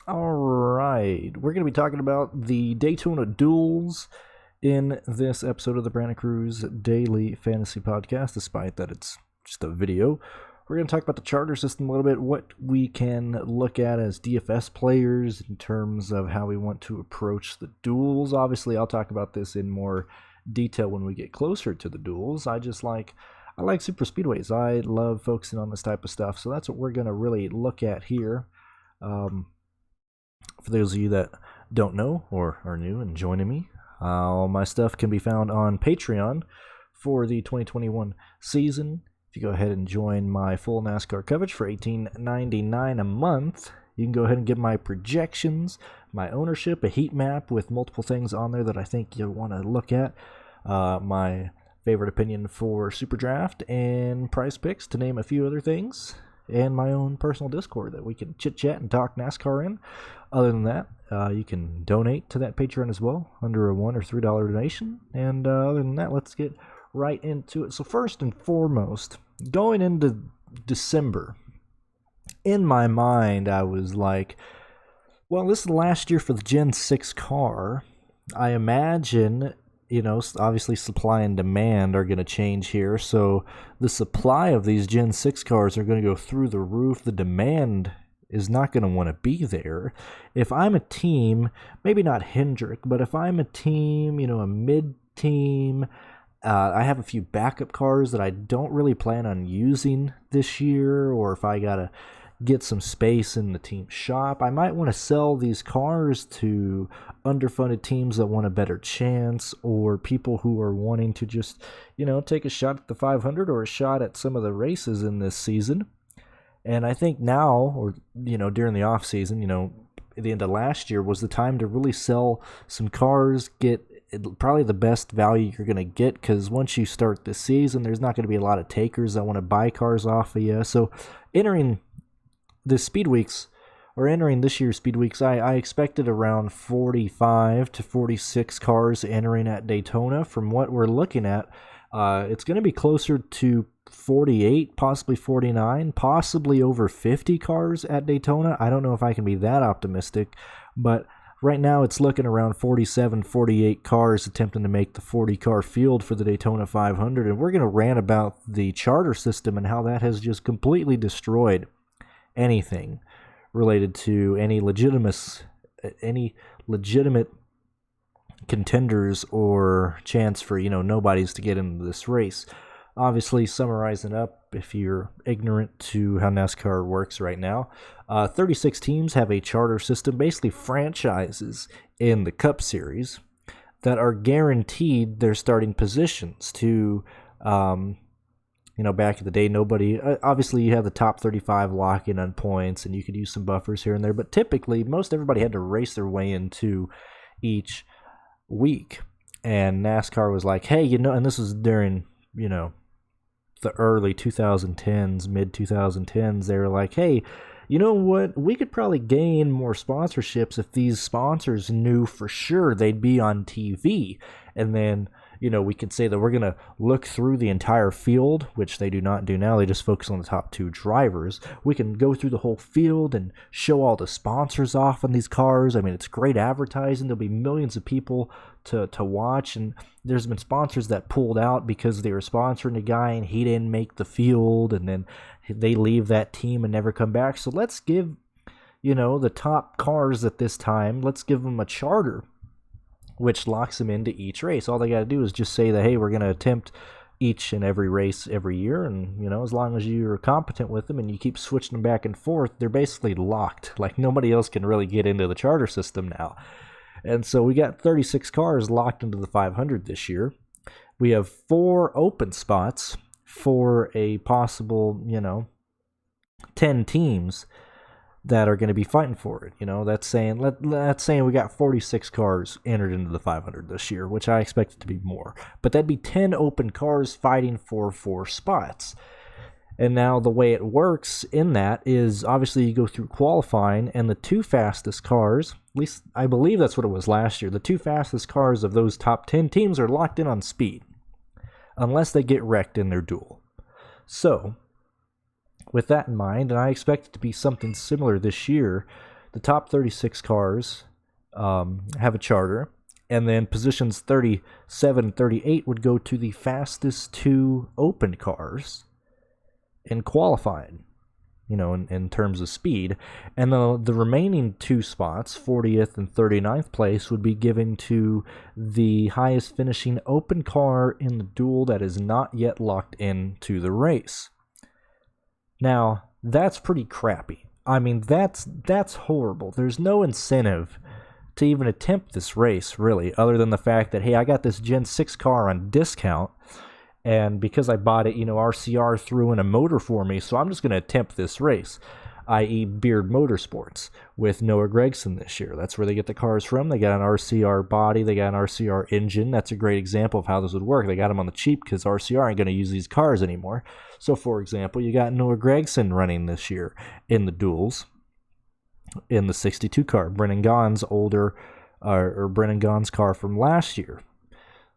Alright, we're going to be talking about the Daytona Duels in this episode of the Brandon Cruz Daily Fantasy Podcast, despite that it's just a video. We're going to talk about the charter system a little bit, what we can look at as DFS players in terms of how we want to approach the duels. Obviously, I'll talk about this in more detail when we get closer to the duels. I like super speedways. I love focusing on this type of stuff, so that's what we're going to really look at here. For those of you that don't know or are new and joining me, all my stuff can be found on Patreon for the 2021 season. If you go ahead and join my full NASCAR coverage for $18.99 a month, you can go ahead and get my projections, my ownership, a heat map with multiple things on there that I think you'll want to look at, my favorite opinion for Super Draft, and price picks, to name a few other things, and my own personal Discord that we can chit-chat and talk NASCAR in. Other than that, you can donate to that Patreon as well, under a $1 or $3 donation. And other than that, let's get right into it. So first and foremost, going into December, in my mind, I was like, well, this is the last year for the Gen 6 car. I imagine, obviously supply and demand are going to change here. So the supply of these Gen 6 cars are going to go through the roof. The demand is not going to want to be there. If I'm a team, maybe not Hendrick, but if I'm a team, a mid-team, I have a few backup cars that I don't really plan on using this year, or if I got to get some space in the team shop, I might want to sell these cars to underfunded teams that want a better chance, or people who are wanting to just, take a shot at the 500 or a shot at some of the races in this season. And I think now, or, during the off season, at the end of last year was the time to really sell some cars, get probably the best value you're going to get, because once you start this season, there's not going to be a lot of takers that want to buy cars off of you. So entering this year's speed weeks, I expected around 45 to 46 cars entering at Daytona. From what we're looking at, it's going to be closer to 48, possibly 49, possibly over 50 cars at Daytona. I don't know if I can be that optimistic, but right now it's looking around 47, 48 cars attempting to make the 40-car field for the Daytona 500, and we're going to rant about the charter system and how that has just completely destroyed anything related to any legitimate contenders or chance for nobodies to get into this race. Obviously, summarizing up, if you're ignorant to how NASCAR works right now, 36 teams have a charter system, basically franchises in the Cup Series, that are guaranteed their starting positions to, back in the day, nobody, obviously you have the top 35 lock in on points, and you could use some buffers here and there, but typically, most everybody had to race their way into each week. And NASCAR was like, hey, and this was during, the early 2010s, mid 2010s, they were like, hey, you know what? We could probably gain more sponsorships if these sponsors knew for sure they'd be on TV. And then, we could say that we're going to look through the entire field, which they do not do now. They just focus on the top two drivers. We can go through the whole field and show all the sponsors off on these cars. I mean, it's great advertising. There'll be millions of people to watch. And there's been sponsors that pulled out because they were sponsoring a guy and he didn't make the field, and then they leave that team and never come back. So let's give, the top cars at this time, let's give them a charter, which locks them into each race. All they got to do is just say that, hey, we're going to attempt each and every race every year, and, as long as you're competent with them and you keep switching them back and forth, they're basically locked. Like, nobody else can really get into the charter system now. And so we got 36 cars locked into the 500 this year. We have 4 open spots for a possible, 10 teams that are going to be fighting for it. That's saying we got 46 cars entered into the 500 this year, which I expect it to be more. But that'd be 10 open cars fighting for 4 spots. And now the way it works in that is, obviously you go through qualifying, and the 2 fastest cars, at least I believe that's what it was last year, the 2 fastest cars of those top 10 teams are locked in on speed, unless they get wrecked in their duel. So, with that in mind, and I expect it to be something similar this year, the top 36 cars have a charter, and then positions 37 and 38 would go to the fastest 2 open cars in qualifying, in terms of speed. And the remaining 2 spots, 40th and 39th place, would be given to the highest finishing open car in the duel that is not yet locked into the race. Now, that's pretty crappy. I mean, that's horrible. There's no incentive to even attempt this race, really, other than the fact that, hey, I got this Gen 6 car on discount, and because I bought it, RCR threw in a motor for me, so I'm just going to attempt this race, i.e. Beard Motorsports, with Noah Gragson this year. That's where they get the cars from. They got an RCR body, they got an RCR engine. That's a great example of how this would work. They got them on the cheap because RCR ain't going to use these cars anymore. So, for example, you got Noah Gragson running this year in the duels in the 62 car, Brennan Gaughan's Brennan Gaughan's car from last year.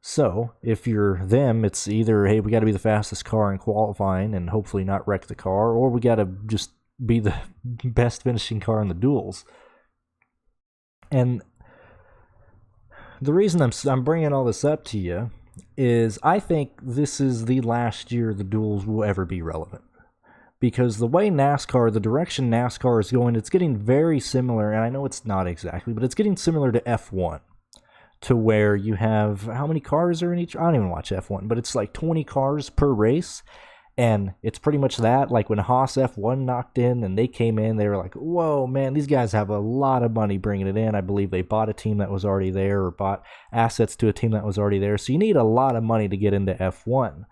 So, if you're them, it's either, hey, we got to be the fastest car in qualifying and hopefully not wreck the car, or we got to just be the best finishing car in the duels. And the reason I'm bringing all this up to you is I think this is the last year the duels will ever be relevant. Because the way the direction NASCAR is going, it's getting very similar, and I know it's not exactly, but it's getting similar to F1, to where you have, how many cars are in each? I don't even watch F1, but it's like 20 cars per race, and it's pretty much that. Like when Haas F1 knocked in and they came in, they were like, whoa, man, these guys have a lot of money bringing it in. I believe they bought a team that was already there or bought assets to a team that was already there, so you need a lot of money to get into F1.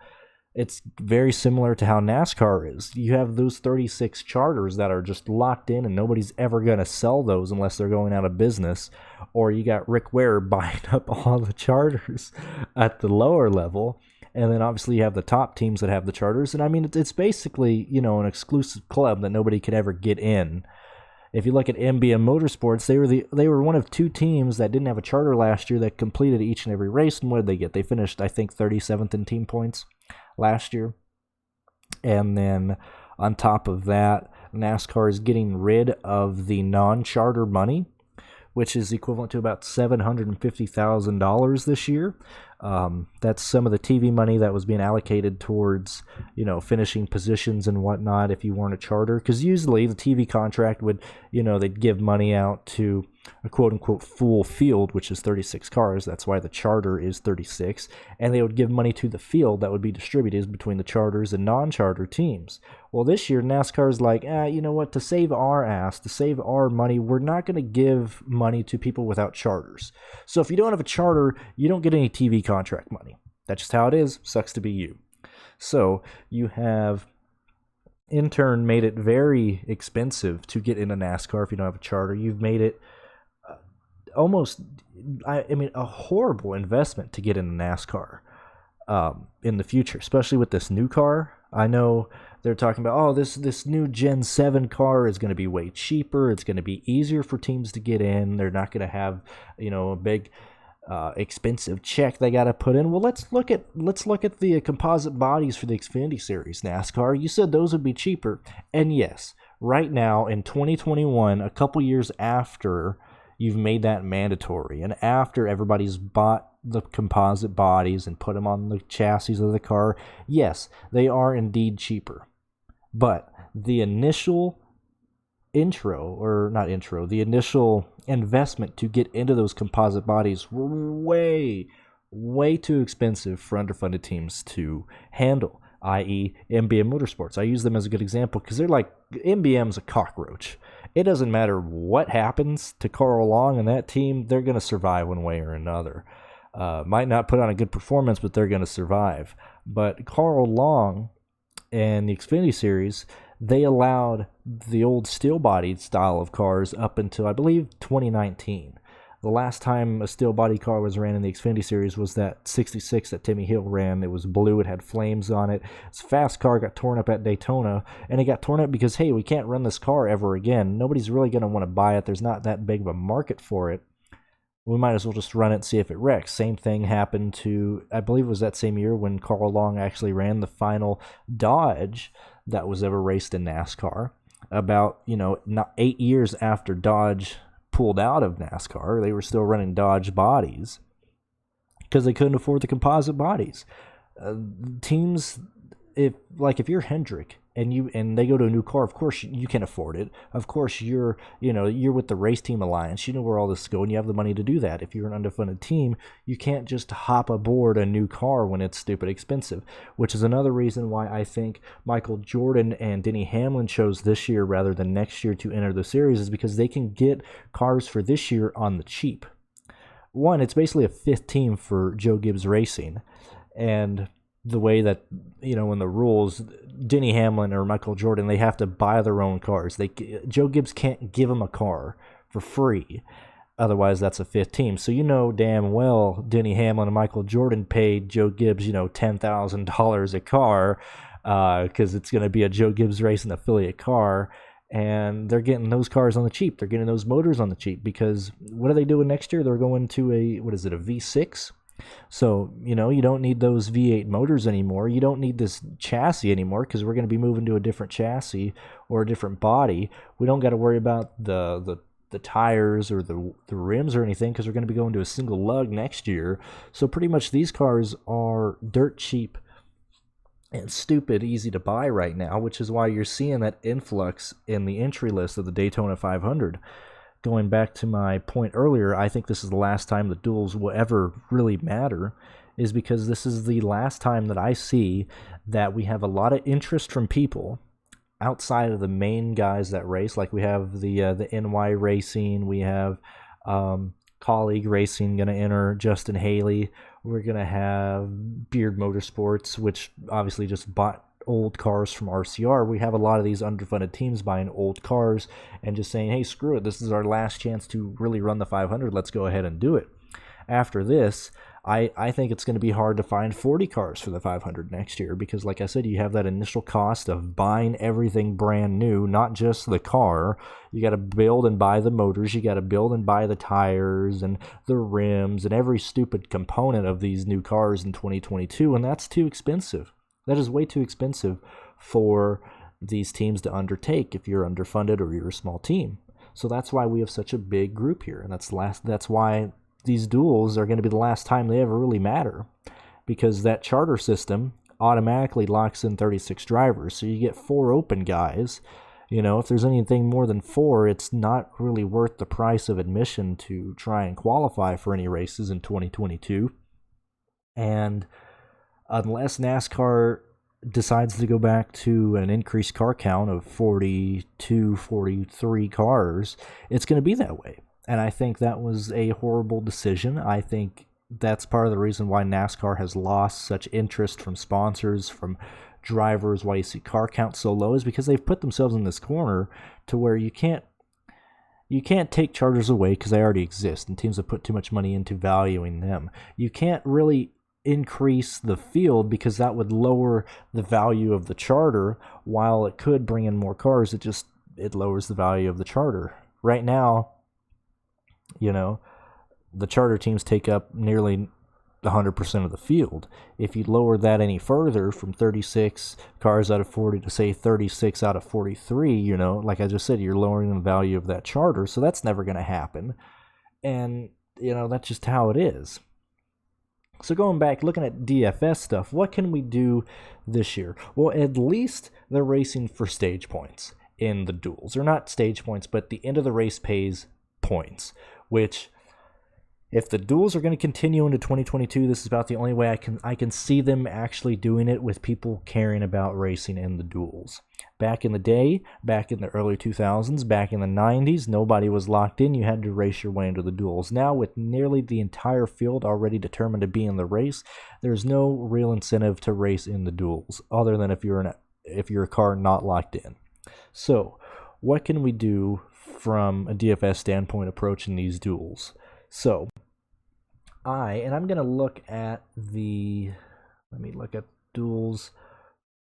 It's very similar to how NASCAR is. You have those 36 charters that are just locked in, and nobody's ever going to sell those unless they're going out of business. Or you got Rick Ware buying up all the charters at the lower level. And then obviously you have the top teams that have the charters. And I mean, it's basically, an exclusive club that nobody could ever get in. If you look at NBM Motorsports, they were one of 2 teams that didn't have a charter last year that completed each and every race. And what did they get? They finished, I think, 37th in team points last year. And then on top of that, NASCAR is getting rid of the non-charter money, which is equivalent to about $750,000 this year. That's some of the TV money that was being allocated towards, finishing positions and whatnot if you weren't a charter. Because usually the TV contract would, they'd give money out to a quote-unquote full field, which is 36 cars. That's why the charter is 36. And they would give money to the field that would be distributed between the charters and non-charter teams. Well, this year, NASCAR's like, you know what, to save our ass, to save our money, we're not going to give money to people without charters. So if you don't have a charter, you don't get any TV contract money. That's just how it is. Sucks to be you. So you have, in turn, made it very expensive to get into NASCAR if you don't have a charter. You've made it almost, a horrible investment to get into NASCAR in the future, especially with this new car. I know they're talking about, this new Gen 7 car is going to be way cheaper. It's going to be easier for teams to get in. They're not going to have, a big expensive check they got to put in. Well, let's look at the composite bodies for the Xfinity Series, NASCAR. You said those would be cheaper. And yes, right now in 2021, a couple years after you've made that mandatory, and after everybody's bought the composite bodies and put them on the chassis of the car, yes, they are indeed cheaper. But the initial the initial investment to get into those composite bodies were way, way too expensive for underfunded teams to handle, i.e. NBM Motorsports. I use them as a good example because they're like, NBM's a cockroach. It doesn't matter what happens to Carl Long and that team, they're going to survive one way or another. Might not put on a good performance, but they're going to survive. But Carl Long and the Xfinity Series, they allowed the old steel-bodied style of cars up until, I believe, 2019. The last time a steel-body car was ran in the Xfinity Series was that 66 that Timmy Hill ran. It was blue. It had flames on it. It's a fast car. Got torn up at Daytona. And it got torn up because, hey, we can't run this car ever again. Nobody's really going to want to buy it. There's not that big of a market for it. We might as well just run it and see if it wrecks. Same thing happened to, I believe it was that same year when Carl Long actually ran the final Dodge that was ever raced in NASCAR. about, not 8 years after Dodge pulled out of NASCAR. They were still running Dodge bodies because they couldn't afford the composite bodies. Teams, if you're Hendrick and they go to a new car, of course you can afford it. Of course you're with the Race Team Alliance. You know where all this is going. You have the money to do that. If you're an underfunded team, you can't just hop aboard a new car when it's stupid expensive, which is another reason why I think Michael Jordan and Denny Hamlin chose this year rather than next year to enter the series, is because they can get cars for this year on the cheap. One, it's basically a fifth team for Joe Gibbs Racing, and the way that, in the rules, Denny Hamlin or Michael Jordan, they have to buy their own cars. Joe Gibbs can't give them a car for free. Otherwise, that's a fifth team. So damn well Denny Hamlin and Michael Jordan paid Joe Gibbs, $10,000 a car because it's going to be a Joe Gibbs Racing affiliate car. And they're getting those cars on the cheap. They're getting those motors on the cheap because what are they doing next year? They're going to a V6? So, you don't need those V8 motors anymore. You don't need this chassis anymore because we're going to be moving to a different chassis or a different body. We don't got to worry about the tires or the rims or anything because we're going to be going to a single lug next year. So pretty much these cars are dirt cheap and stupid easy to buy right now, which is why you're seeing that influx in the entry list of the Daytona 500. Going back to my point earlier, I think this is the last time the duels will ever really matter, is because this is the last time that I see that we have a lot of interest from people outside of the main guys that race. Like we have the NY Racing, we have Colleague Racing going to enter Justin Haley. We're going to have Beard Motorsports, which obviously just bought old cars from RCR. We have a lot of these underfunded teams buying old cars and just saying, hey, screw it, this is our last chance to really run the 500, let's go ahead and do it. After this, I think it's going to be hard to find 40 cars for the 500 next year because, like I said, you have that initial cost of buying everything brand new, not just the car. You got to build and buy the motors, you got to build and buy the tires and the rims and every stupid component of these new cars in 2022, and that's too expensive. That is way too expensive for these teams to undertake if you're underfunded or you're a small team. So that's why we have such a big group here, and that's why these duels are going to be the last time they ever really matter, because that charter system automatically locks in 36 drivers. So you get 4 open guys. If there's anything more than 4, it's not really worth the price of admission to try and qualify for any races in 2022. And unless NASCAR decides to go back to an increased car count of 42, 43 cars, it's going to be that way. And I think that was a horrible decision. I think that's part of the reason why NASCAR has lost such interest from sponsors, from drivers, why you see car count so low, is because they've put themselves in this corner to where you can't take charters away because they already exist, and teams have put too much money into valuing them. You can't really increase the field because that would lower the value of the charter. While it could bring in more cars, it lowers the value of the charter. Right now, the charter teams take up nearly 100% of the field. If you lower that any further from 36 cars out of 40 to say 36 out of 43, like I just said, you're lowering the value of that charter. So that's never going to happen. And, that's just how it is. So going back, looking at DFS stuff, what can we do this year? Well, at least they're racing for stage points in the duels. Or not stage points, but the end of the race pays points, which, if the duels are going to continue into 2022, this is about the only way I can see them actually doing it, with people caring about racing in the duels. Back in the day, back in the early 2000s, back in the 90s, nobody was locked in. You had to race your way into the duels. Now, with nearly the entire field already determined to be in the race, there's no real incentive to race in the duels, other than if you're a car not locked in. So, what can we do from a DFS standpoint approaching these duels? So, I'm going to look at duels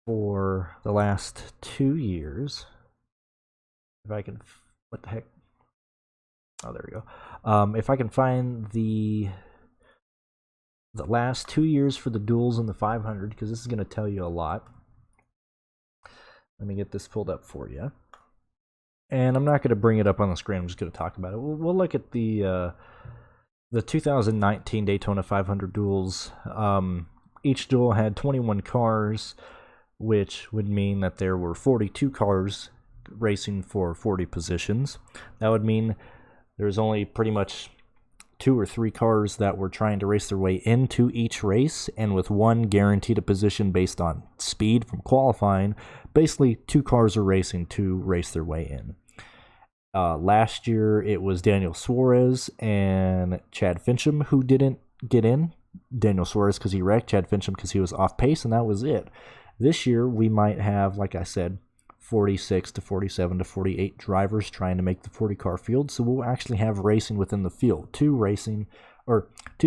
for the last 2 years. If I can, what the heck? Oh, there we go. If I can find the last 2 years for the duels in the 500, because this is going to tell you a lot. Let me get this pulled up for you. And I'm not going to bring it up on the screen. I'm just going to talk about it. We'll look at the 2019 Daytona 500 duels. Each duel had 21 cars, which would mean that there were 42 cars racing for 40 positions. That would mean there's only pretty much 2 or 3 cars that were trying to race their way into each race, and with one guaranteed a position based on speed from qualifying. Basically, 2 cars are racing to race their way in. Last year, it was Daniel Suarez and Chad Fincham who didn't get in. Daniel Suarez because he wrecked, Chad Fincham because he was off pace, and that was it. This year, we might have, like I said, 46 to 47 to 48 drivers trying to make the 40-car field, so we'll actually have racing within the field. 2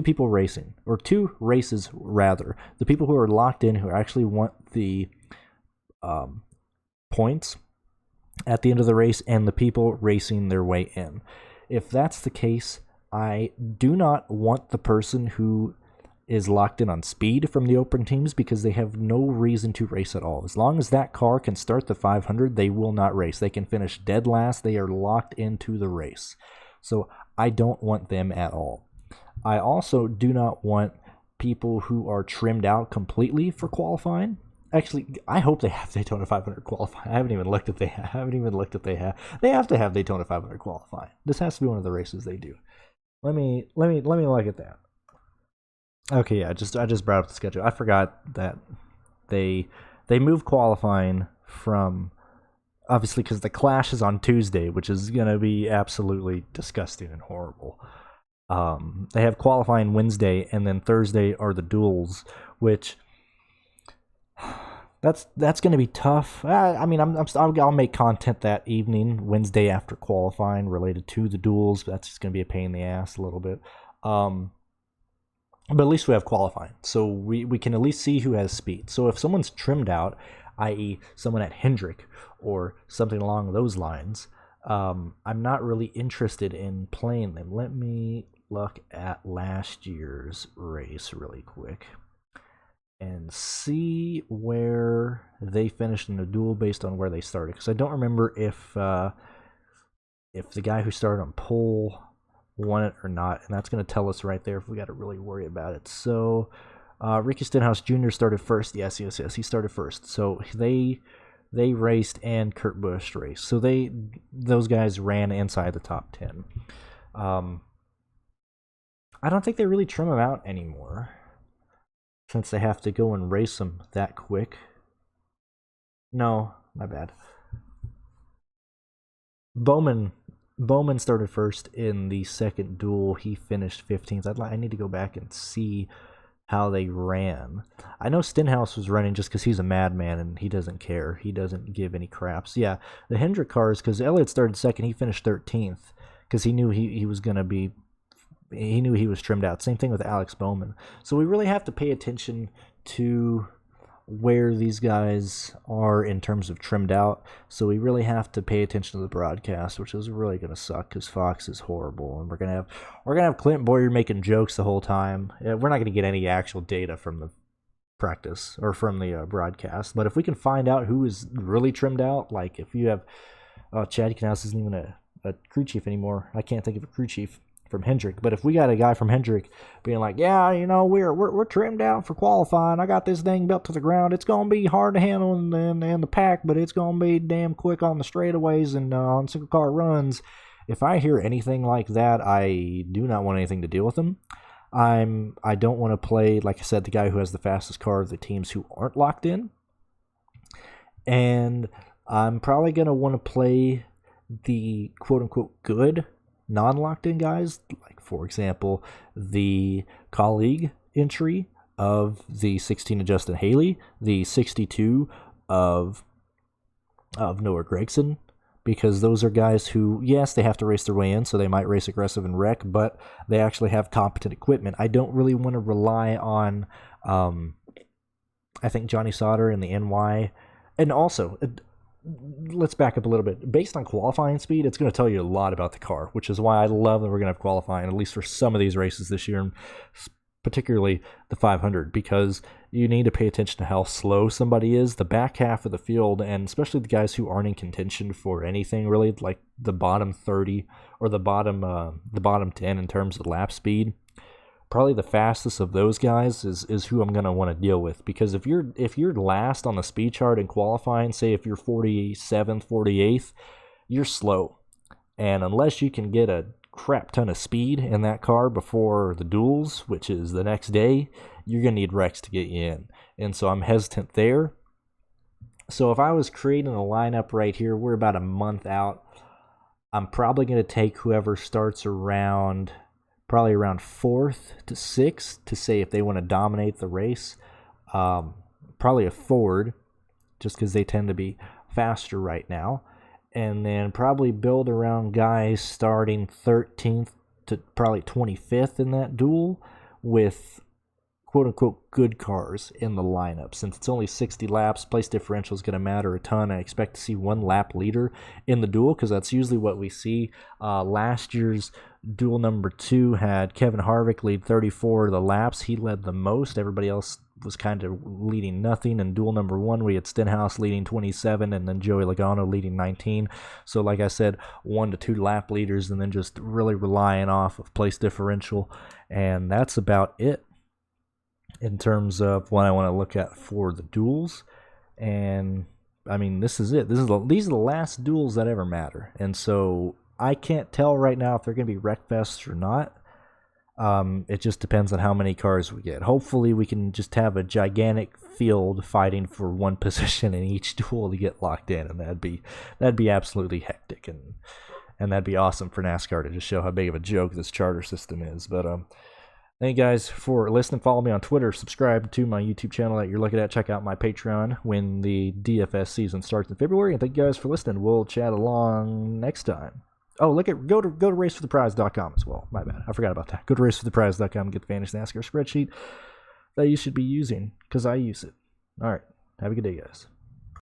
people racing, or 2 races, rather. The people who are locked in, who actually want the points at the end of the race, and the people racing their way in. If that's the case, I do not want the person who is locked in on speed from the open teams, because they have no reason to race at all. As long as that car can start the 500, they will not race. They can finish dead last. They are locked into the race. So I don't want them at all. I also do not want people who are trimmed out completely for qualifying. Actually, I hope they have Daytona 500 qualifying. I haven't even looked if they have. They have to have Daytona 500 qualifying. This has to be one of the races they do. Let me look at that. Okay, yeah, I just brought up the schedule. I forgot that they moved qualifying from, obviously, because the Clash is on Tuesday, which is going to be absolutely disgusting and horrible. They have qualifying Wednesday, and then Thursday are the duels, which that's going to be tough. I mean, I'll make content that evening, Wednesday after qualifying, related to the duels. That's just going to be a pain in the ass a little bit. But at least we have qualifying, so we can at least see who has speed. So if someone's trimmed out, i.e. someone at Hendrick or something along those lines, I'm not really interested in playing them. Let me look at last year's race really quick and see where they finished in the duel based on where they started. Because I don't remember if the guy who started on pole won it or not, and that's going to tell us right there if we got to really worry about it. So Ricky Stenhouse Jr. started first. Yes, he started first. So they raced, and Kurt Busch raced. So those guys ran inside the top 10. I don't think they really trim them out anymore, since they have to go and race them that quick. No, my bad. Bowman started first in the second duel. He finished 15th. I need to go back and see how they ran. I know Stenhouse was running just because he's a madman and he doesn't care. He doesn't give any craps. Yeah, the Hendrick cars, because Elliott started second, he finished 13th because he knew he was going to be... He knew he was trimmed out. Same thing with Alex Bowman. So we really have to pay attention to where these guys are in terms of trimmed out. So we really have to pay attention to the broadcast, which is really going to suck because Fox is horrible, and we're gonna have Clint Boyer making jokes the whole time. We're not going to get any actual data from the practice or from the broadcast. But if we can find out who is really trimmed out, like if you have Chad Knaus isn't even a crew chief anymore. I can't think of a crew chief from Hendrick, but if we got a guy from Hendrick being like, yeah, we're trimmed out for qualifying, I got this thing built to the ground, it's gonna be hard to handle in the pack, but it's gonna be damn quick on the straightaways and on single car runs. If I hear anything like that, I do not want anything to deal with them. I don't want to play, like I said, the guy who has the fastest car of the teams who aren't locked in, and I'm probably gonna want to play the quote unquote good non-locked in guys, like for example the colleague entry of the 16 of Justin Haley, the 62 of Noah Gragson, because those are guys who, yes, they have to race their way in, so they might race aggressive and wreck, but they actually have competent equipment. I don't really want to rely on I think Johnny Sauter and the NY, and also let's back up a little bit. Based on qualifying speed, it's going to tell you a lot about the car, which is why I love that we're going to have qualifying, at least for some of these races this year, and particularly the 500, because you need to pay attention to how slow somebody is. The back half of the field, and especially the guys who aren't in contention for anything really, like the bottom 30 or the bottom 10 in terms of lap speed, probably the fastest of those guys is who I'm going to want to deal with. Because if you're last on the speed chart in qualifying, say if you're 47th, 48th, you're slow. And unless you can get a crap ton of speed in that car before the duels, which is the next day, you're going to need wrecks to get you in. And so I'm hesitant there. So if I was creating a lineup right here, we're about a month out. I'm probably going to take whoever starts probably around 4th to 6th to say if they want to dominate the race. Probably a Ford, just because they tend to be faster right now. And then probably build around guys starting 13th to probably 25th in that duel with quote-unquote good cars in the lineup. Since it's only 60 laps, place differential is going to matter a ton. I expect to see one lap leader in the duel because that's usually what we see. Last year's duel number 2 had Kevin Harvick lead 34 of the laps. He led the most. Everybody else was kind of leading nothing. In duel number 1, we had Stenhouse leading 27 and then Joey Logano leading 19. So like I said, 1 to 2 lap leaders and then just really relying off of place differential. And that's about it in terms of what I want to look at for the duels. And I mean, this is it. These are the last duels that ever matter. And so I can't tell right now if they're going to be wreckfests or not. It just depends on how many cars we get. Hopefully we can just have a gigantic field fighting for one position in each duel to get locked in, and that'd be absolutely hectic, and that'd be awesome for NASCAR to just show how big of a joke this charter system is. But thank you guys for listening. Follow me on Twitter. Subscribe to my YouTube channel that you're looking at. Check out my Patreon when the DFS season starts in February. And thank you guys for listening. We'll chat along next time. Oh, go to racefortheprize.com as well. My bad. I forgot about that. Go to racefortheprize.com and get the Fantasy NASCAR spreadsheet that you should be using because I use it. All right. Have a good day, guys.